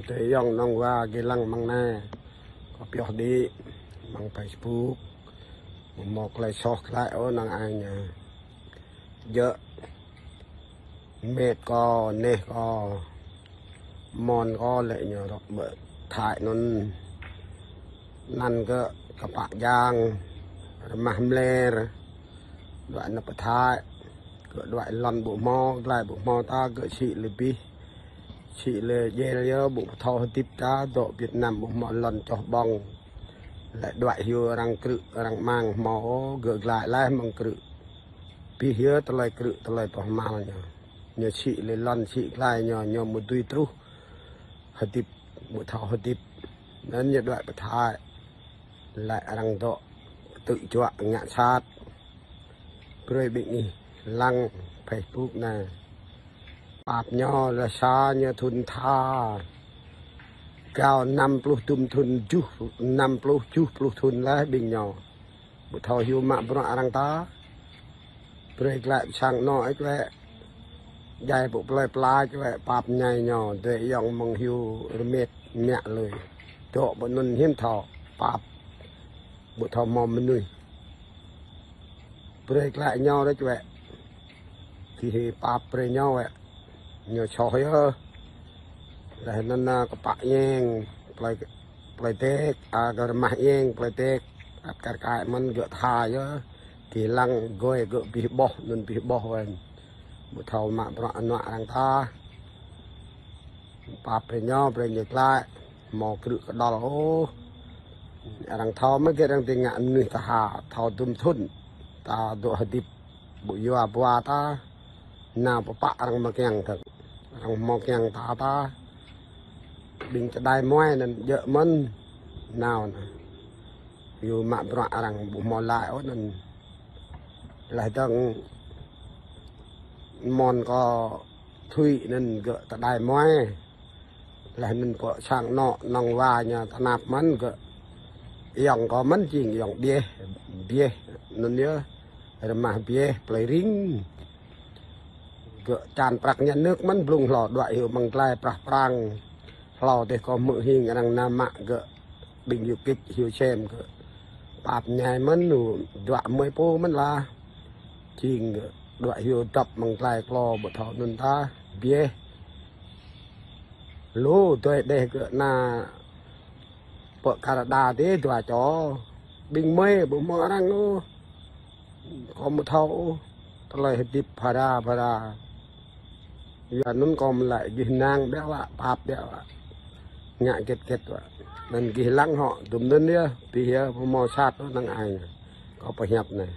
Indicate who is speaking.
Speaker 1: Thế dòng nông qua cái lăng măng nè có biểu đi bằng Facebook một lại sọt lại ở năng ai nhà dỡ mệt có nè có mòn có lại nhờ đó bởi thải nó năn cái bạc giang mà hâm lê rồi đoạn nó bật thải cái đoạn lăn bộ mò lại bộ mò ta cái chị lì bi chị lì dê nhớ bộ thao tiếp ta độ Việt Nam bộ mò lần cho bong lại đoạn hiu răng cự răng mang mò gỡ lại mang cự bi hiu tao lại cự tao lại bỏ mang nhờ nhờ chị lì lăn chị lại nhờ một tuy trú hơi tiếp bộ thao hơi tiếp nên nhờ đoạn bật thải lại răng độ tự chọn ngã sát rồi bị lăng Facebook này bạp nhỏ là xa như thun tha cao 50 thun chú 50 chú thun lá bình nhỏ một thầu hiu mạng bữa răng ta rồi lại sang nói cái dài bộ plei plai cái bạp nhảy nhỏ để dòng mong hiu mệt mẹ lời chỗ bọn nó hiếm thọ bạp bộ thầu mòm bên nuôi rồi lại nhau đấy vậy thì bạp rồi nhau vậy nhiều chói ơ là nên có bạc nhang plei tết cái mặt nhang plei tết cái mình gỡ thai chứ thì lăng gọi gỡ bị bỏ nên bị bỏ vậy một thầu mạng nó đang tha bạp rồi nhau rồi nhiều lại mò cự cái đó ô đang thao mấy cái đang tình ngạn người ta hà thao tùm thun ta độ hạt điệp bụi hoa bùa ta nào bỏ bạc đang mà keng thật đang mò keng ta bình cho đai môi nên dợ mân nào nè dù mạng bọa đang bụi mò lại ốt nên lại đang mòn có thủy nên gỡ ta đai môi lại nên có sang nọ nòng va nhà ta nạp mân gỡ dòng có mân chỉnh dòng bia nên nhớ rồi mà bia plei ring gỡ tràn bạc nhận nước mân blung lò đoạn hiệu bằng lai bạc prang lò để có mượn hình rằng nam mạng gỡ bình hiệu kịch hiệu xem gỡ bạp nhai mân nụ đoạn mới po mân là chỉnh gỡ đoạn hiệu tập bằng lai lò bột thọ nên ta bia lô tôi để gỡ na bộ Canada thế tòa chó bình mê bộ mơ đang nó có một thâu tôi lại tiếp para giờ nó còn lại ghi nang béo ạ bạp béo ạ ngại kết vậy nên ghi lăng họ tùm đến nhá vì mò sát nó đang ai có phải nhập này